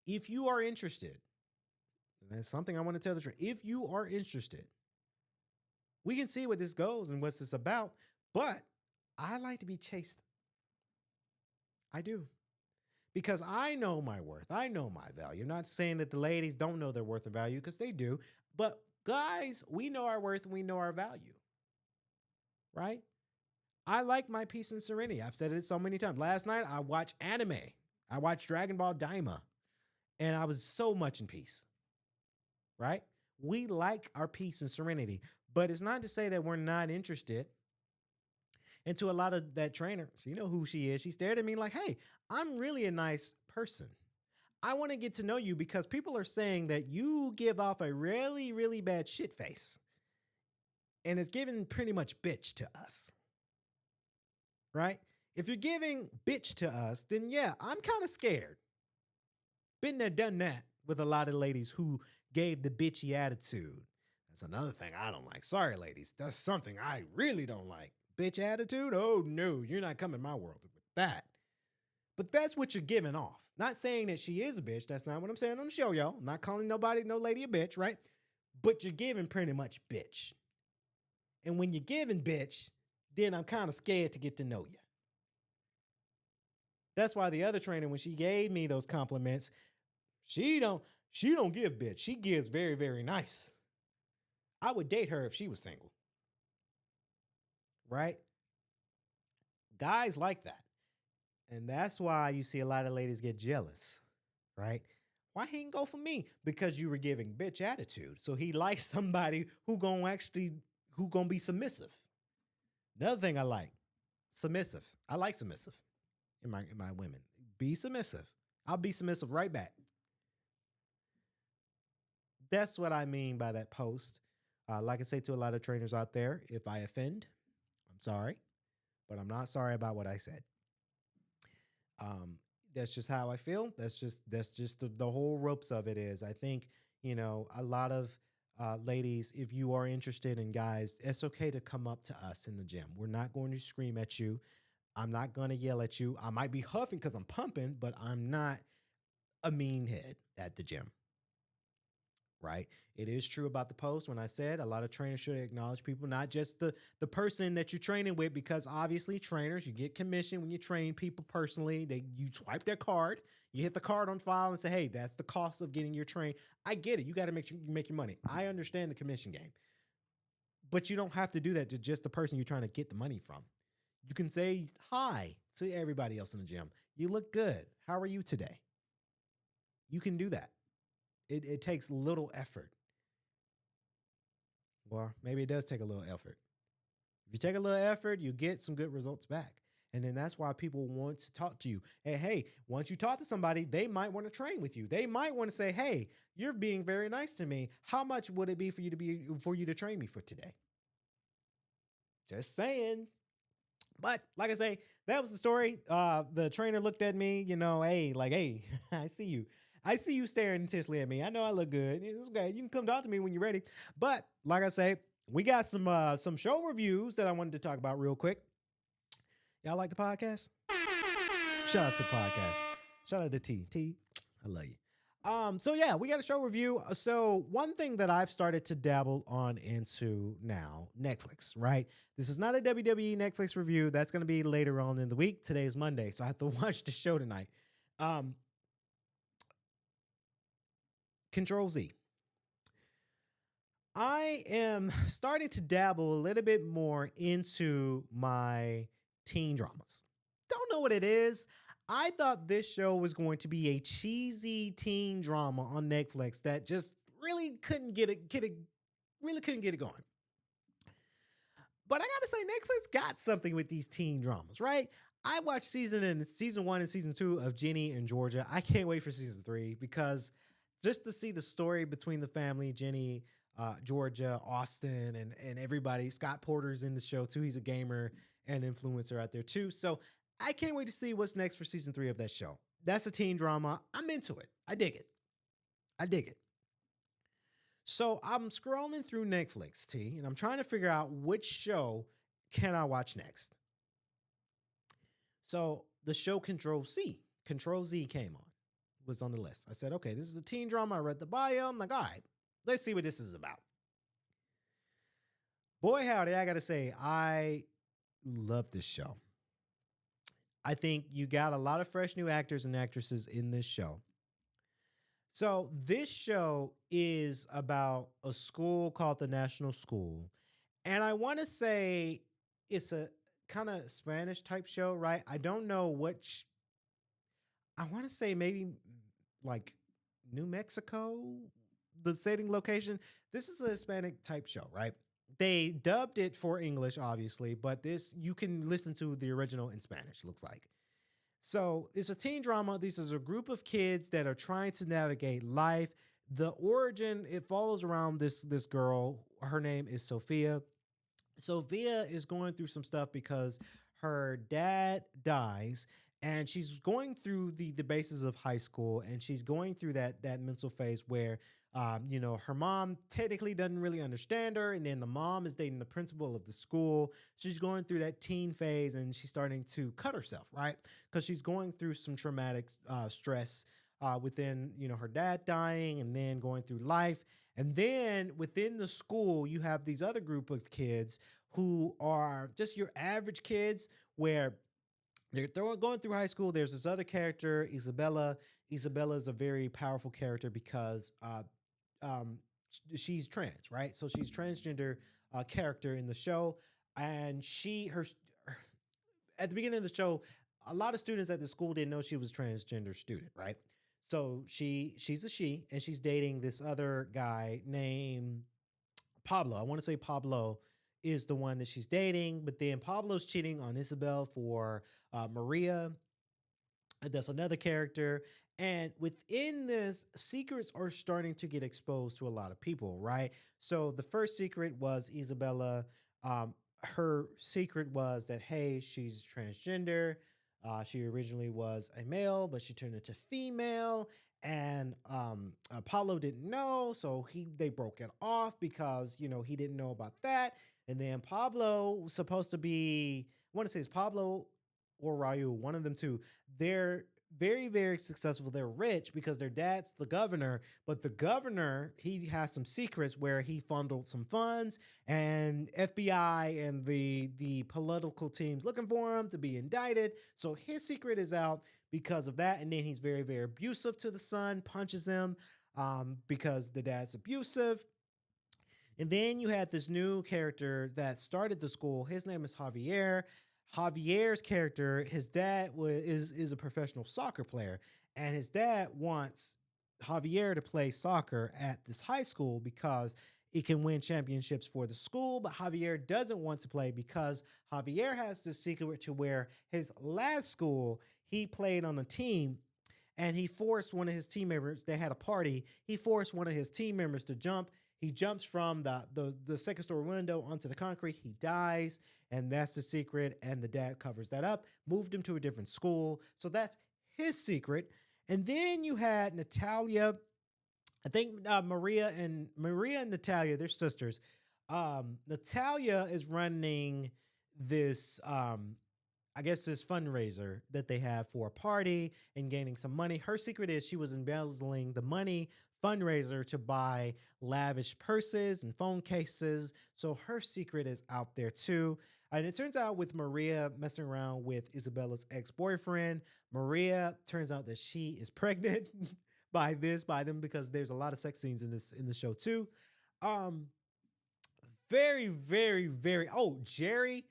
If you are interested, and that's something I want to tell the truth. If you are interested, we can see what this goes and what's this about. But I like to be chased. I do. Because I know my worth. I know my value. I'm not saying that the ladies don't know their worth and value, because they do. But guys, we know our worth and we know our value. Right? I like my peace and serenity. I've said it so many times. Last night, I watched anime. I watched Dragon Ball Daima. And I was so much in peace. Right? We like our peace and serenity. But it's not to say that we're not interested. And to a lot of that trainer, you know who she is. She stared at me like, hey, I'm really a nice person. I want to get to know you, because people are saying that you give off a really, really bad shit face. And it's giving pretty much bitch to us. Right? If you're giving bitch to us, then yeah, I'm kind of scared. Been there, done that with a lot of ladies who gave the bitchy attitude. That's another thing I don't like. Sorry, ladies. That's something I really don't like. Bitch attitude? Oh, no, you're not coming my world with that. But that's what you're giving off. Not saying that she is a bitch. That's not what I'm saying on the show, y'all. I'm not calling nobody, no lady a bitch, right? But you're giving pretty much bitch. And when you're giving bitch, then I'm kind of scared to get to know you. That's why the other trainer, when she gave me those compliments, she don't give bitch. She gives very, very nice. I would date her if she was single. Right? Guys like that. And that's why you see a lot of ladies get jealous. Right? Why he didn't go for me? Because you were giving bitch attitude. So he likes somebody who gonna be submissive. Another thing I like, submissive. I like submissive in my women. Be submissive. I'll be submissive right back. That's what I mean by that post. Like I say to a lot of trainers out there, if I offend, I'm sorry, but I'm not sorry about what I said. That's just how I feel. That's just the whole ropes of it is. I think, a lot of ladies, if you are interested in guys, it's okay to come up to us in the gym. We're not going to scream at you. I'm not going to yell at you. I might be huffing because I'm pumping, but I'm not a mean head at the gym. Right? It is true about the post when I said a lot of trainers should acknowledge people, not just the person that you're training with, because obviously trainers, you get commission when you train people personally. You swipe their card, you hit the card on file and say, hey, that's the cost of getting your train. I get it. You got to make your money. I understand the commission game. But you don't have to do that to just the person you're trying to get the money from. You can say hi to everybody else in the gym. You look good. How are you today? You can do that. It takes little effort. Well, maybe it does take a little effort. If you take a little effort, you get some good results back. And then that's why people want to talk to you. And hey, once you talk to somebody, they might want to train with you. They might want to say, hey, you're being very nice to me. How much would it be for you to train me for today? Just saying. But like I say, that was the story. The trainer looked at me, hey, I see you. I see you staring intensely at me. I know I look good. It's okay. You can come talk to me when you're ready. But like I say, we got some show reviews that I wanted to talk about real quick. Y'all like the podcast? Shout out to the podcast. Shout out to T. I love you. So yeah, we got a show review. So one thing that I've started to dabble on into now, Netflix, right? This is not a WWE Netflix review. That's going to be later on in the week. Today is Monday, so I have to watch the show tonight. Control Z. I am starting to dabble a little bit more into my teen dramas. Don't know what it is. I thought this show was going to be a cheesy teen drama on Netflix that just really couldn't really couldn't get it going. But I gotta say, Netflix got something with these teen dramas, right? I watched season one and season two of Jenny and Georgia. I can't wait for season three because just to see the story between the family, Jenny, Georgia, Austin, and everybody. Scott Porter's in the show too. He's a gamer and influencer out there too. So I can't wait to see what's next for season three of that show. That's a teen drama. I'm into it. I dig it. I dig it. So I'm scrolling through Netflix, T, and I'm trying to figure out which show can I watch next. So the show Control Z came on, was on the list. I said, okay, this is a teen drama. I read the bio. I'm like, all right, let's see what this is about. Boy, howdy, I gotta say, I love this show. I think you got a lot of fresh new actors and actresses in this show. So this show is about a school called the National School. And I want to say it's a kind of Spanish type show, right? I don't know which. I want to say maybe like New Mexico, the setting location. This is a Hispanic type show, right? They dubbed it for English, obviously, but this you can listen to the original in Spanish, looks like. So it's a teen drama. This is a group of kids that are trying to navigate life. The origin, it follows around this girl. Her name is Sophia. Sophia is going through some stuff because her dad dies and she's going through the basis of high school and she's going through that mental phase where her mom technically doesn't really understand her, and then the mom is dating the principal of the school. She's going through that teen phase and she's starting to cut herself, right? Because she's going through some traumatic stress within her dad dying and then going through life. And then within the school, you have these other group of kids who are just your average kids where they're going through high school. There's this other character, Isabella. Isabella is a very powerful character because she's trans, right? So she's transgender character in the show. And at the beginning of the show, a lot of students at the school didn't know she was a transgender student, right? So she's a she, and she's dating this other guy named Pablo. I want to say Pablo is the one that she's dating, but then Pablo's cheating on Isabel for Maria. That's another character. And within this, secrets are starting to get exposed to a lot of people, right? So the first secret was Isabella. Her secret was that, hey, she's transgender. She originally was a male, but she turned into female. And Apollo didn't know, so they broke it off because he didn't know about that. And then Pablo was supposed to be, I want to say it's Pablo or Raul, one of them two. They're very, very successful. They're rich because their dad's the governor, but the governor, he has some secrets where he fondled some funds, and FBI and the political teams looking for him to be indicted. So his secret is out because of that. And then he's very, very abusive to the son, punches him because the dad's abusive. And then you had this new character that started the school. His name is Javier. Javier's character, his dad is a professional soccer player, and his dad wants Javier to play soccer at this high school because it can win championships for the school. But Javier doesn't want to play because Javier has this secret to where his last school, he played on a team and he forced one of his team members, they had a party, he forced one of his team members to jump. He jumps from the second story window onto the concrete. He dies, and that's the secret. And the dad covers that up, moved him to a different school. So that's his secret. And then you had Natalia. I think Maria and Natalia, they're sisters. Natalia is running this, I guess, this fundraiser that they have for a party and gaining some money. Her secret is she was embezzling the money fundraiser to buy lavish purses and phone cases. So her secret is out there too. And it turns out with Maria messing around with Isabella's ex-boyfriend, Maria turns out that she is pregnant by them because there's a lot of sex scenes in the show too. Very, very, very. Oh, Jerry's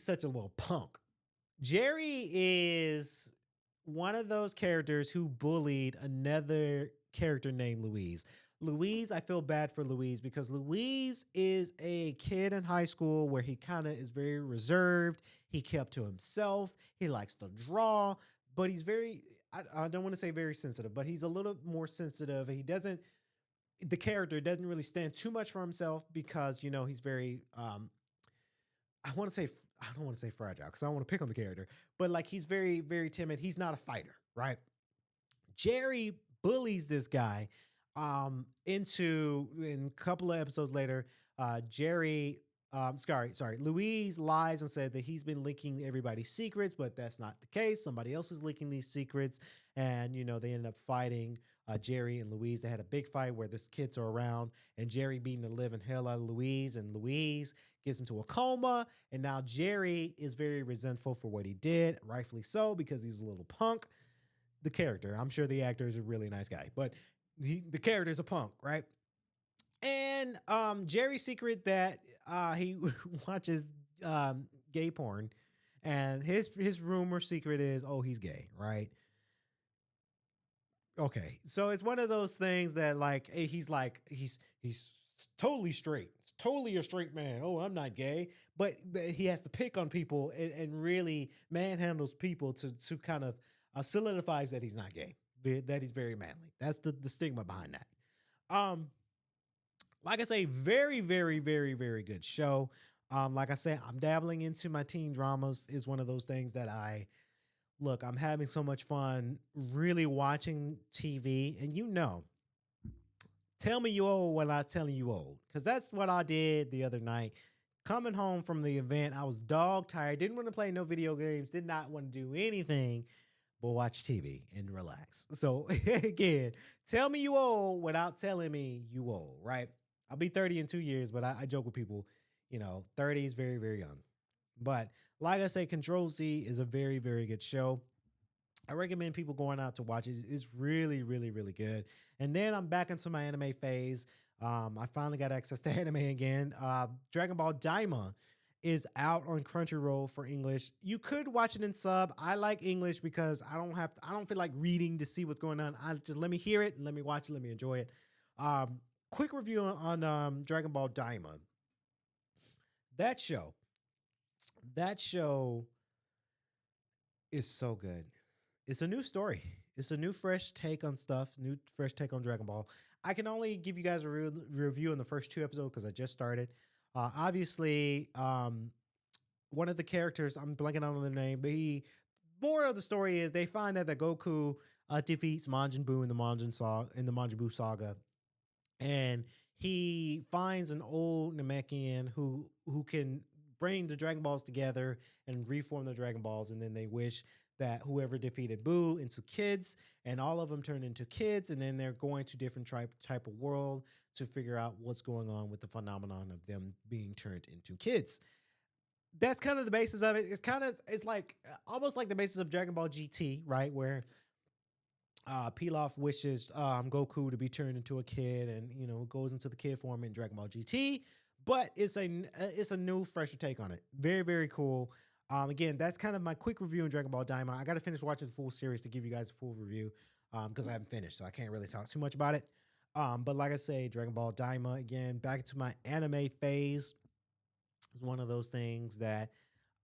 such a little punk. Jerry is one of those characters who bullied another character named Louise. Louise, I feel bad for Louise because Louise is a kid in high school where he kind of is very reserved. He kept to himself. He likes to draw, but he's I don't want to say very sensitive, but he's a little more sensitive. The character doesn't really stand too much for himself because, he's very, I want to say I don't want to say fragile because I don't want to pick on the character, but like he's very very timid. He's not a fighter, right? Jerry bullies this guy into in a couple of episodes later. Jerry, sorry, Louise lies and said that he's been leaking everybody's secrets, but that's not the case. Somebody else is leaking these secrets, and they ended up fighting. Jerry and Louise, they had a big fight where this kids are around, and Jerry beating the living hell out of Louise, and Louise gets into a coma, and now Jerry is very resentful for what he did, rightfully so, because he's a little punk. The character, I'm sure the actor is a really nice guy, but the character is a punk, right? And Jerry's secret that he watches gay porn, and his rumor secret is, oh, he's gay, right? Okay, so it's one of those things that he's totally straight. It's totally a straight man. Oh, I'm not gay, but he has to pick on people and really manhandles people to kind of solidifies that he's not gay, that he's very manly. That's the stigma behind that. Like I say, very very very very good show. Like I said, I'm dabbling into my teen dramas. Is one of those things that I'm having so much fun really watching TV. And tell me you old when I'm telling you old. Because that's what I did the other night. Coming home from the event, I was dog tired, didn't want to play no video games, did not want to do anything but watch TV and relax. So again, tell me you old without telling me you old, right? I'll be 30 in 2 years, but I joke with people, 30 is very, very young. But like I say, Control Z is a very, very good show. I recommend people going out to watch it. It's really, really, really good. And then I'm back into my anime phase. I finally got access to anime again. Dragon Ball Daima is out on Crunchyroll for English. You could watch it in sub. I like English because I don't feel like reading to see what's going on. I just let me hear it and let me watch it, let me enjoy it. Quick review on Dragon Ball Daima. That show that show is so good. It's a new story. It's a new fresh take on stuff, new fresh take on Dragon Ball. I can only give you guys a review in the first two episodes because I just started. Obviously, one of the characters, I'm blanking on the name, but more of the story is they find out that Goku defeats Majin Buu in the Majin Buu saga, and he finds an old Namekian who can bring the Dragon Balls together and reform the Dragon Balls, and then they wish that whoever defeated Boo into kids, and all of them turn into kids, and then they're going to different type of world to figure out what's going on with the phenomenon of them being turned into kids. That's kind of the basis of it. It's like almost like the basis of Dragon Ball GT, right? Where Pilaf wishes Goku to be turned into a kid, and goes into the kid form in Dragon Ball GT. But it's a new, fresher take on it. Very very cool. Again, that's kind of my quick review on Dragon Ball Daima. I got to finish watching the full series to give you guys a full review because I haven't finished, so I can't really talk too much about it. But like I say, Dragon Ball Daima, again, back to my anime phase, is one of those things that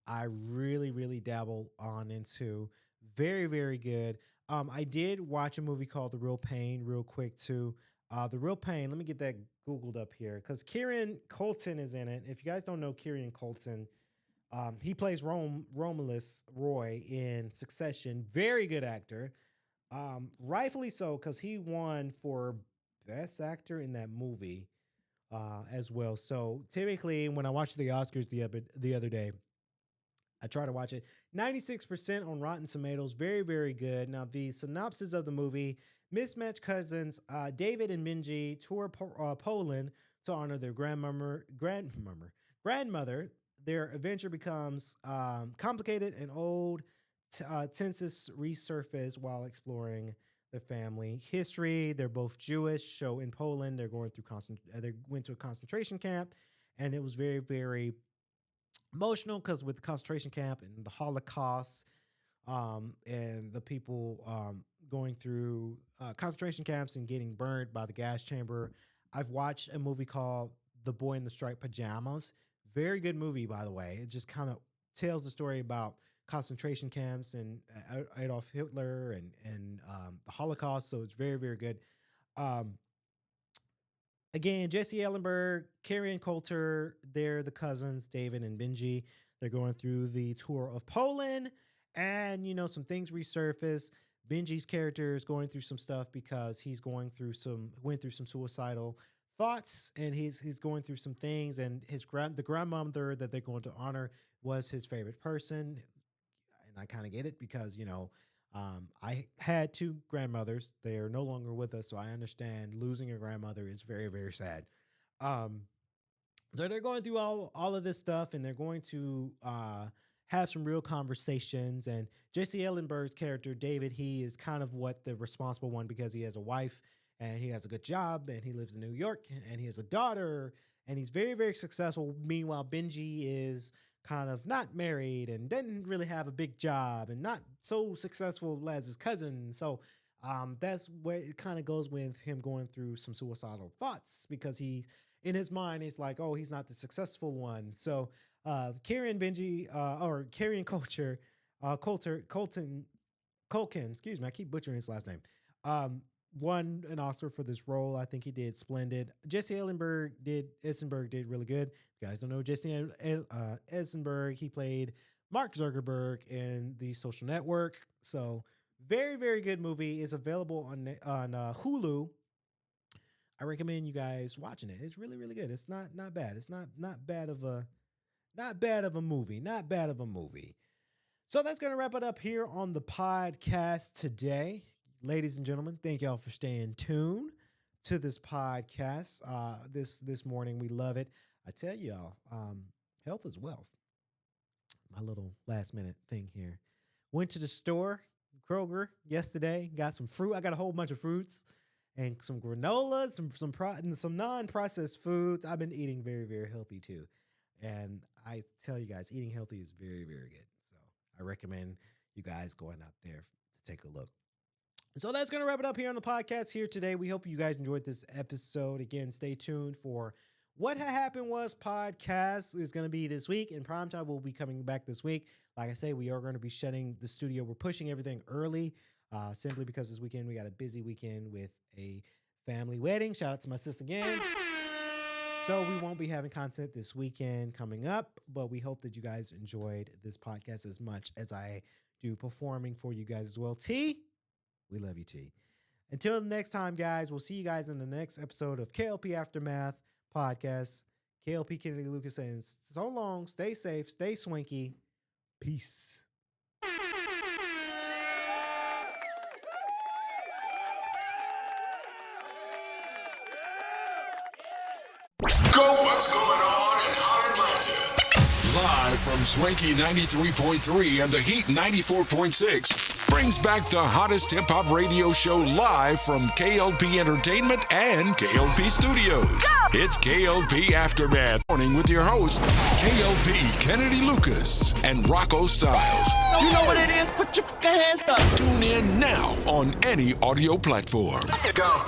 I really, really dabble on into. Very, very good. I did watch a movie called The Real Pain real quick too. The Real Pain, let me get that Googled up here because Kieran Colton is in it. If you guys don't know Kieran Colton, he plays Romulus Roy in Succession. Very good actor. Rightfully so, because he won for Best Actor in that movie as well. So typically, when I watched the Oscars the other day, I try to watch it. 96% on Rotten Tomatoes. Very, very good. Now, the synopsis of the movie: mismatched cousins David and Minji tour Poland to honor their grandmother. Their adventure becomes complicated, and old tenses resurface while exploring the family history. They're both Jewish. So in Poland, they went to a concentration camp, and it was very, very emotional because with the concentration camp and the Holocaust, and the people going through concentration camps and getting burned by the gas chamber. I've watched a movie called The Boy in the Striped Pajamas. Very good movie, by the way. It just kind of tells the story about concentration camps and Adolf Hitler and the Holocaust. So it's very, very good. Again, Jesse Ellenberg, Carrie and Coulter, they're the cousins, David and Benji. They're going through the tour of Poland, and some things resurface. Benji's character is going through some stuff because he's went through some suicidal thoughts, and he's going through some things. And the grandmother that they're going to honor was his favorite person, and I kind of get it because I had two grandmothers. They are no longer with us, so I understand losing a grandmother is very, very sad. So they're going through all of this stuff, and they're going to have some real conversations. And Jesse Ellenberg's character, David, he is kind of the responsible one because he has a wife and he has a good job and he lives in New York and he has a daughter and he's very, very successful. Meanwhile, Benji is kind of not married and didn't really have a big job and not so successful as his cousin. So that's where it kind of goes with him going through some suicidal thoughts because he's in his mind, it's like, oh, he's not the successful one. So Carrie and Benji, or Carrie and Culkin, excuse me, I keep butchering his last name, won an Oscar for this role. I think he did splendid. Jesse Eisenberg did really good. If you guys don't know Jesse Eisenberg, he played Mark Zuckerberg in The Social Network. So very, very good movie. It's available on Hulu. I recommend you guys watching it. It's really, really good. It's not bad. It's not bad of a movie. Not bad of a movie. So that's going to wrap it up here on the podcast today. Ladies and gentlemen, thank y'all for staying tuned to this podcast. This morning, we love it. I tell y'all, health is wealth. My little last minute thing here. Went to the store, Kroger, yesterday. Got some fruit. I got a whole bunch of fruits and some granola, some non-processed foods. I've been eating very, very healthy too. And I tell you guys, eating healthy is very, very good. So I recommend you guys going out there to take a look. So that's going to wrap it up here on the podcast here today. We hope you guys enjoyed this episode. Again, stay tuned for What Happened Was podcast is going to be this week, and Primetime will be coming back this week. Like I say, we are going to be shutting the studio. We're pushing everything early simply because this weekend we got a busy weekend with a family wedding. Shout out to my sis again. So we won't be having content this weekend coming up, but we hope that you guys enjoyed this podcast as much as I do performing for you guys as well. T, we love you, T. Until the next time, guys, we'll see you guys in the next episode of K.L.P. Aftermath podcast. K.L.P. Kennedy Lucas saying so long, stay safe, stay swanky. Peace. Go! What's going on in Hot Atlanta? Live from Swanky 93.3 and the Heat 94.6 brings back the hottest hip-hop radio show live from K.L.P. Entertainment and K.L.P. Studios. Go! It's K.L.P. Aftermath. Morning with your host, K.L.P. Kennedy Lucas and Rocco Styles. You know what it is? Put your hands up. Tune in now on any audio platform. Go.